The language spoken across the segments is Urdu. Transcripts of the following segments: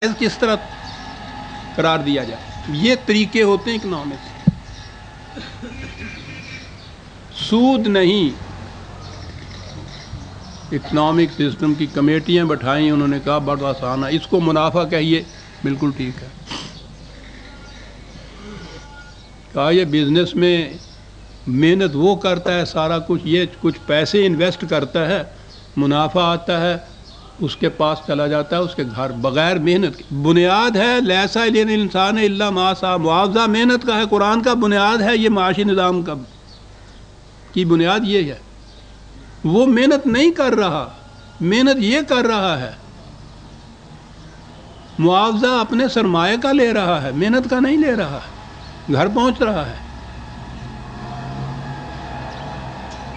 کس طرح قرار دیا جائے، یہ طریقے ہوتے ہیں اکنامکس۔ سود نہیں، اکنامک سسٹم کی کمیٹیاں بٹھائیں، انہوں نے کہا بڑا آسان ہے، اس کو منافع کہیے، بالکل ٹھیک ہے۔ کہا یہ بزنس میں محنت وہ کرتا ہے سارا کچھ، یہ کچھ پیسے انویسٹ کرتا ہے، منافع آتا ہے، اس کے پاس چلا جاتا ہے، اس کے گھر بغیر محنت کی۔ بنیاد ہے لیسا الانسان الا ما سعی، معاوضہ محنت کا ہے، قرآن کا بنیاد ہے یہ معاشی نظام کی بنیاد یہ ہے۔ وہ محنت نہیں کر رہا، محنت یہ کر رہا ہے، معاوضہ اپنے سرمایہ کا لے رہا ہے، محنت کا نہیں لے رہا ہے، گھر پہنچ رہا ہے۔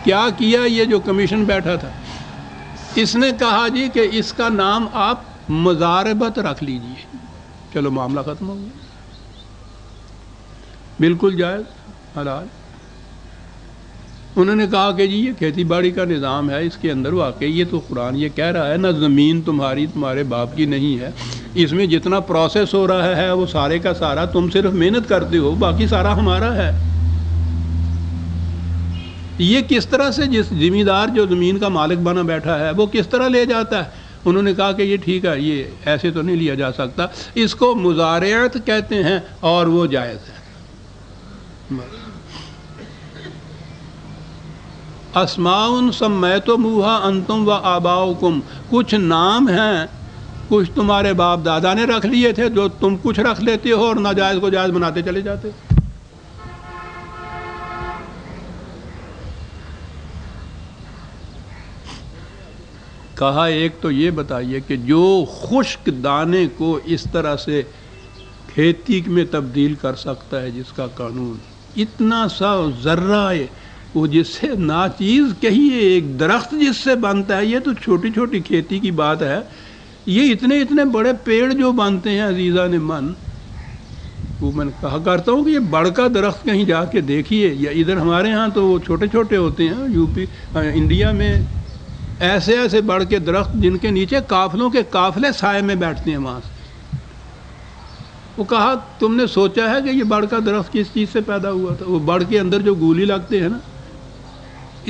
کیا کیا یہ جو کمیشن بیٹھا تھا، اس نے کہا جی کہ اس کا نام آپ مزاربت رکھ لیجئے، چلو معاملہ ختم ہو گیا، بالکل جائز حلال۔ انہوں نے کہا کہ جی یہ کھیتی باڑی کا نظام ہے، اس کے اندر واقعی یہ تو قرآن یہ کہہ رہا ہے نا، زمین تمہاری تمہارے باپ کی نہیں ہے، اس میں جتنا پروسیس ہو رہا ہے وہ سارے کا سارا تم صرف محنت کرتے ہو، باقی سارا ہمارا ہے۔ یہ کس طرح سے جس زمیندار جو زمین کا مالک بنا بیٹھا ہے وہ کس طرح لے جاتا ہے؟ انہوں نے کہا کہ یہ ٹھیک ہے، یہ ایسے تو نہیں لیا جا سکتا، اس کو مزارعت کہتے ہیں اور وہ جائز ہے۔ اسماء سمیتموہا انتم و آباؤکم، کچھ نام ہیں کچھ تمہارے باپ دادا نے رکھ لیے تھے جو تم کچھ رکھ لیتے ہو اور ناجائز کو جائز بناتے چلے جاتے ہو۔ کہا ایک تو یہ بتائیے کہ جو خشک دانے کو اس طرح سے کھیتی میں تبدیل کر سکتا ہے، جس کا قانون اتنا سا ذرہ ہے، وہ جس سے ناچیز کہیے ایک درخت جس سے بنتا ہے، یہ تو چھوٹی چھوٹی کھیتی کی بات ہے، یہ اتنے بڑے پیڑ جو بنتے ہیں عزیزان من، وہ میں کہا کرتا ہوں کہ یہ بڑ کا درخت کہیں جا کے دیکھیے، یا ادھر ہمارے ہاں تو وہ چھوٹے چھوٹے ہوتے ہیں، یو پی انڈیا میں ایسے ایسے بڑ کے درخت جن کے نیچے قافلوں کے قافلے سائے میں بیٹھتے ہیں وہاں سے۔ وہ کہا تم نے سوچا ہے کہ یہ بڑ کا درخت کس چیز سے پیدا ہوا تھا؟ وہ بڑ کے اندر جو گولی لگتے ہیں نا،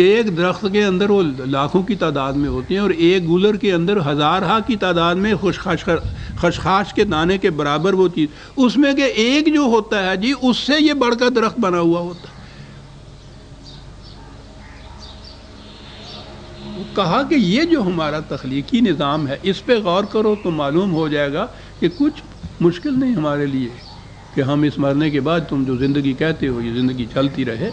ایک درخت کے اندر وہ لاکھوں کی تعداد میں ہوتے ہیں، اور ایک گولر کے اندر ہزارہ کی تعداد میں خشخاش کے دانے کے برابر وہ چیز، اس میں کہ ایک جو ہوتا ہے جی اس سے یہ بڑ کا درخت بنا ہوا ہوتا ہے۔ کہا کہ یہ جو ہمارا تخلیقی نظام ہے اس پہ غور کرو تو معلوم ہو جائے گا کہ کچھ مشکل نہیں ہمارے لیے کہ ہم اس مرنے کے بعد تم جو زندگی کہتے ہو یہ زندگی چلتی رہے۔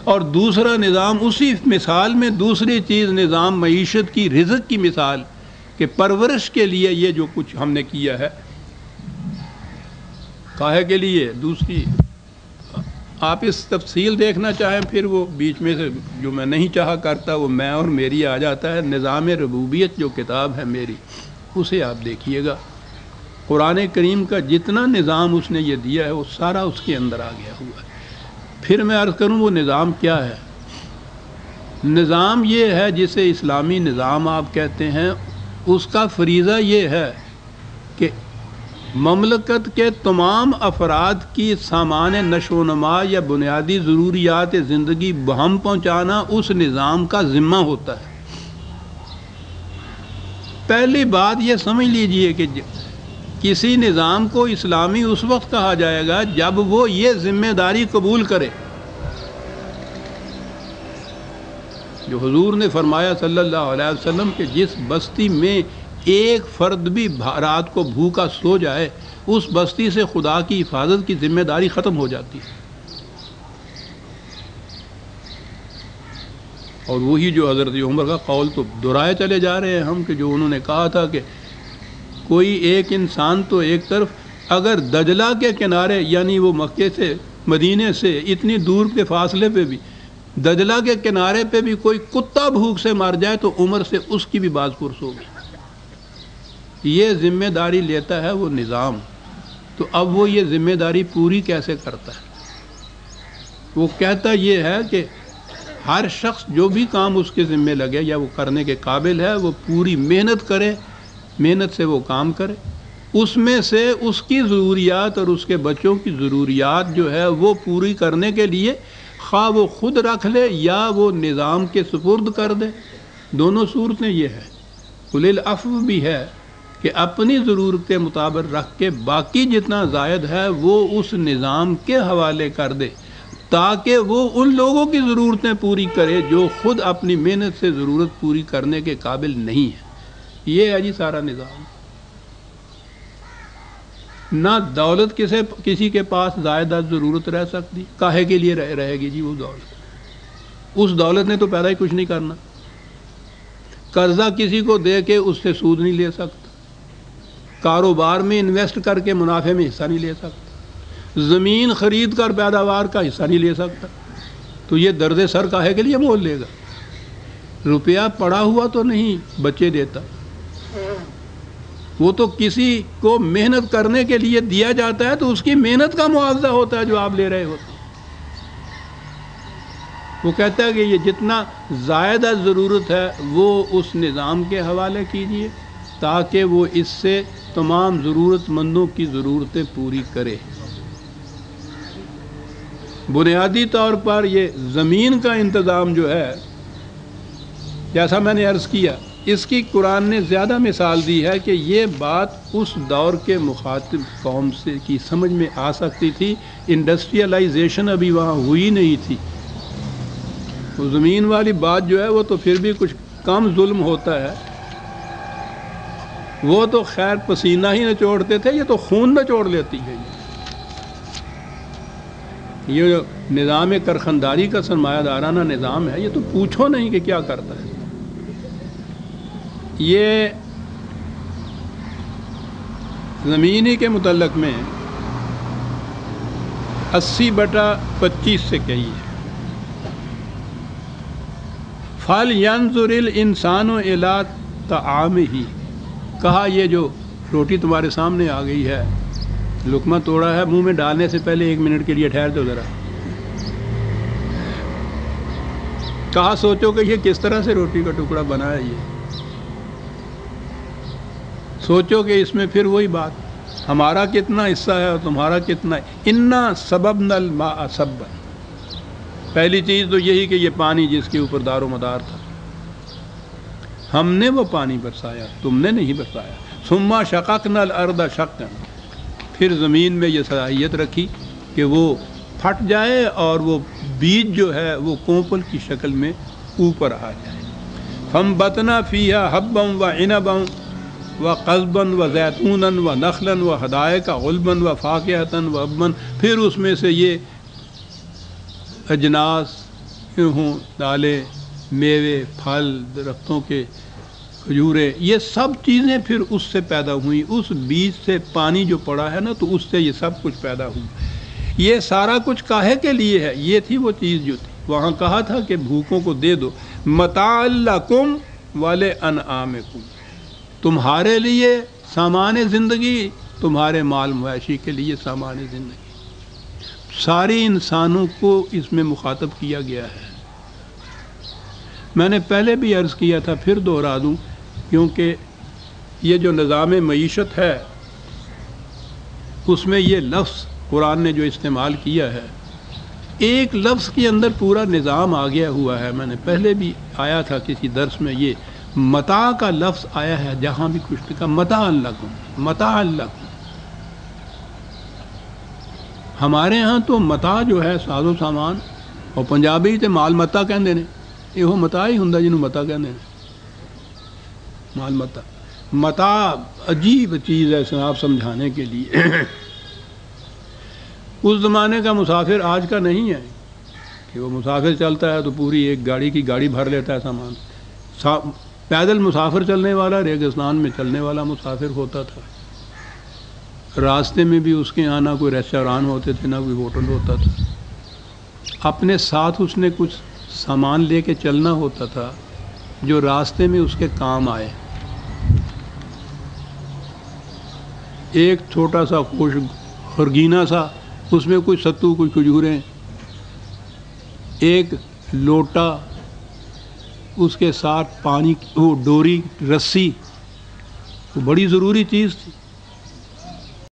اور دوسرا نظام اسی مثال میں دوسری چیز نظام معیشت کی، رزق کی مثال کہ پرورش کے لیے یہ جو کچھ ہم نے کیا ہے، کاہے کے لیے؟ دوسری آپ اس تفصیل دیکھنا چاہیں پھر وہ بیچ میں سے جو میں نہیں چاہا کرتا وہ میں اور میری آ جاتا ہے، نظام ربوبیت جو کتاب ہے میری، اسے آپ دیکھیے گا، قرآن کریم کا جتنا نظام اس نے یہ دیا ہے وہ سارا اس کے اندر آ گیا ہوا ہے۔ پھر میں عرض کروں وہ نظام کیا ہے۔ نظام یہ ہے جسے اسلامی نظام آپ کہتے ہیں، اس کا فریضہ یہ ہے کہ مملکت کے تمام افراد کی سامان نشو و نما یا بنیادی ضروریات زندگی بہم پہنچانا اس نظام کا ذمہ ہوتا ہے۔ پہلی بات یہ سمجھ لیجئے کہ کسی نظام کو اسلامی اس وقت کہا جائے گا جب وہ یہ ذمہ داری قبول کرے جو حضور نے فرمایا صلی اللہ علیہ وسلم کہ جس بستی میں ایک فرد بھی رات کو بھوکا سو جائے اس بستی سے خدا کی حفاظت کی ذمہ داری ختم ہو جاتی ہے۔ اور وہی جو حضرت عمر کا قول تو دہرائے چلے جا رہے ہیں ہم کہ جو انہوں نے کہا تھا کہ کوئی ایک انسان تو ایک طرف اگر دجلہ کے کنارے یعنی وہ مکے سے مدینے سے اتنی دور کے فاصلے پہ بھی دجلہ کے کنارے پہ بھی کوئی کتا بھوک سے مر جائے تو عمر سے اس کی بھی باز پرس ہوگی۔ یہ ذمہ داری لیتا ہے وہ نظام، تو اب وہ یہ ذمہ داری پوری کیسے کرتا ہے؟ وہ کہتا یہ ہے کہ ہر شخص جو بھی کام اس کے ذمہ لگے یا وہ کرنے کے قابل ہے وہ پوری محنت کرے، محنت سے وہ کام کرے، اس میں سے اس کی ضروریات اور اس کے بچوں کی ضروریات جو ہے وہ پوری کرنے کے لیے خواہ وہ خود رکھ لے یا وہ نظام کے سپرد کر دے، دونوں صورتیں یہ ہے۔ اولِ العفو بھی ہے کہ اپنی ضرورت کے مطابق رکھ کے باقی جتنا زائد ہے وہ اس نظام کے حوالے کر دے تاکہ وہ ان لوگوں کی ضرورتیں پوری کرے جو خود اپنی محنت سے ضرورت پوری کرنے کے قابل نہیں ہے۔ یہ ہے جی سارا نظام۔ نہ دولت کسی کے پاس زائدہ ضرورت رہ سکتی، کاہے کے لیے رہے گی جی وہ دولت؟ اس دولت نے تو پیدا ہی کچھ نہیں کرنا۔ قرضہ کسی کو دے کے اس سے سود نہیں لے سکتا، کاروبار میں انویسٹ کر کے منافع میں حصہ نہیں لے سکتا، زمین خرید کر پیداوار کا حصہ نہیں لے سکتا، تو یہ درد سر کاہے کے لیے مول لے گا؟ روپیہ پڑا ہوا تو نہیں بچے دیتا، وہ تو کسی کو محنت کرنے کے لیے دیا جاتا ہے تو اس کی محنت کا معاوضہ ہوتا ہے جو آپ لے رہے ہوتے ہیں۔ وہ کہتا ہے کہ یہ جتنا زائدہ ضرورت ہے وہ اس نظام کے حوالے کیجیے تاکہ وہ اس سے تمام ضرورت مندوں کی ضرورتیں پوری کرے۔ بنیادی طور پر یہ زمین کا انتظام جو ہے، جیسا میں نے عرض کیا، اس کی قرآن نے زیادہ مثال دی ہے کہ یہ بات اس دور کے مخاطب قوم سے کی سمجھ میں آ سکتی تھی۔ انڈسٹریلائزیشن ابھی وہاں ہوئی نہیں تھی، تو زمین والی بات جو ہے وہ تو پھر بھی کچھ کم ظلم ہوتا ہے۔ وہ تو خیر پسینہ ہی نچوڑتے تھے، یہ تو خون نچوڑ لیتی ہے۔ یہ جو نظام کرخنداری کا سرمایہ دارانہ نظام ہے، یہ تو پوچھو نہیں کہ کیا کرتا ہے۔ یہ زمینی کے متعلق میں 80/25 سے کہی ہے، فَلْيَنْظُرِ الْإِنسَانُ إِلَىٰ طَعَامِهِ۔ کہا یہ جو روٹی تمہارے سامنے آ گئی ہے، لقمہ توڑا ہے، منہ میں ڈالنے سے پہلے 1 منٹ کے لیے ٹھہر جاؤ ذرا۔ کہا سوچو کہ یہ کس طرح سے روٹی کا ٹکڑا بنا ہے، یہ سوچو کہ اس میں پھر وہی بات، ہمارا کتنا حصہ ہے اور تمہارا کتنا ہے۔ اِنَّا صَبَبْنَا الْمَاءَ صَبًّا، پہلی چیز تو یہی کہ یہ پانی جس کے اوپر دار و مدار تھا، ہم نے وہ پانی برسایا، تم نے نہیں برسایا۔ ثُمَّ شَقَقْنَا الْأَرْضَ شَقًّا، پھر زمین میں یہ صلاحیت رکھی کہ وہ پھٹ جائے اور وہ بیج جو ہے وہ کونپل کی شکل میں اوپر آ جائے۔ فَانبَتْنَا فِيهَا حَبًّا وَعِنَبًا وَقَضْبًا وَزَيْتُونًا وَنَخْلًا وَحَدَائِقَ غُلْبًا وَفَاكِهَةً وَأَبًّا، پھر اس میں سے یہ اجناس ہوں، دالیں، میوے، پھل، درختوں کے کھجوریں، یہ سب چیزیں پھر اس سے پیدا ہوئیں۔ اس بیج سے پانی جو پڑا ہے نا تو اس سے یہ سب کچھ پیدا ہوئی۔ یہ سارا کچھ کاہے کے لیے ہے؟ یہ تھی وہ چیز جو تھی، وہاں کہا تھا کہ بھوکوں کو دے دو، متاع لکم ولانعامکم، تمہارے لیے سامان زندگی، تمہارے مال مویشی کے لیے سامان زندگی، ساری انسانوں کو اس میں مخاطب کیا گیا ہے۔ میں نے پہلے بھی عرض کیا تھا، پھر دوہرا دوں، کیونکہ یہ جو نظام معیشت ہے اس میں یہ لفظ قرآن نے جو استعمال کیا ہے، ایک لفظ کے اندر پورا نظام آ گیا ہوا ہے۔ میں نے پہلے بھی آیا تھا کسی درس میں، یہ متاع کا لفظ آیا ہے، جہاں بھی کچھ لکھا متاع لکم، متاع لکم۔ ہمارے ہاں تو متاع جو ہے ساز و سامان، اور پنجابی تے مال متا کہندے نے، یہ متاع ہی ہوندا جنہوں متا کہندے نے، مال متا۔ متاع عجیب چیز ہے آپ سمجھانے کے لیے۔ اس زمانے کا مسافر آج کا نہیں ہے کہ وہ مسافر چلتا ہے تو پوری ایک گاڑی کی گاڑی بھر لیتا ہے سامان۔ پیدل مسافر چلنے والا، ریگستان میں چلنے والا مسافر ہوتا تھا، راستے میں بھی اس کے یہاں نہ کوئی ریسٹوران ہوتے تھے نہ کوئی ہوٹل ہوتا تھا، اپنے ساتھ اس نے کچھ سامان لے کے چلنا ہوتا تھا جو راستے میں اس کے کام آئے۔ ایک چھوٹا سا خرگینہ سا، اس میں کوئی ستو، کوئی کھجوریں، ایک لوٹا، اس کے ساتھ پانی، وہ ڈوری، رسی، وہ بڑی ضروری چیز تھی۔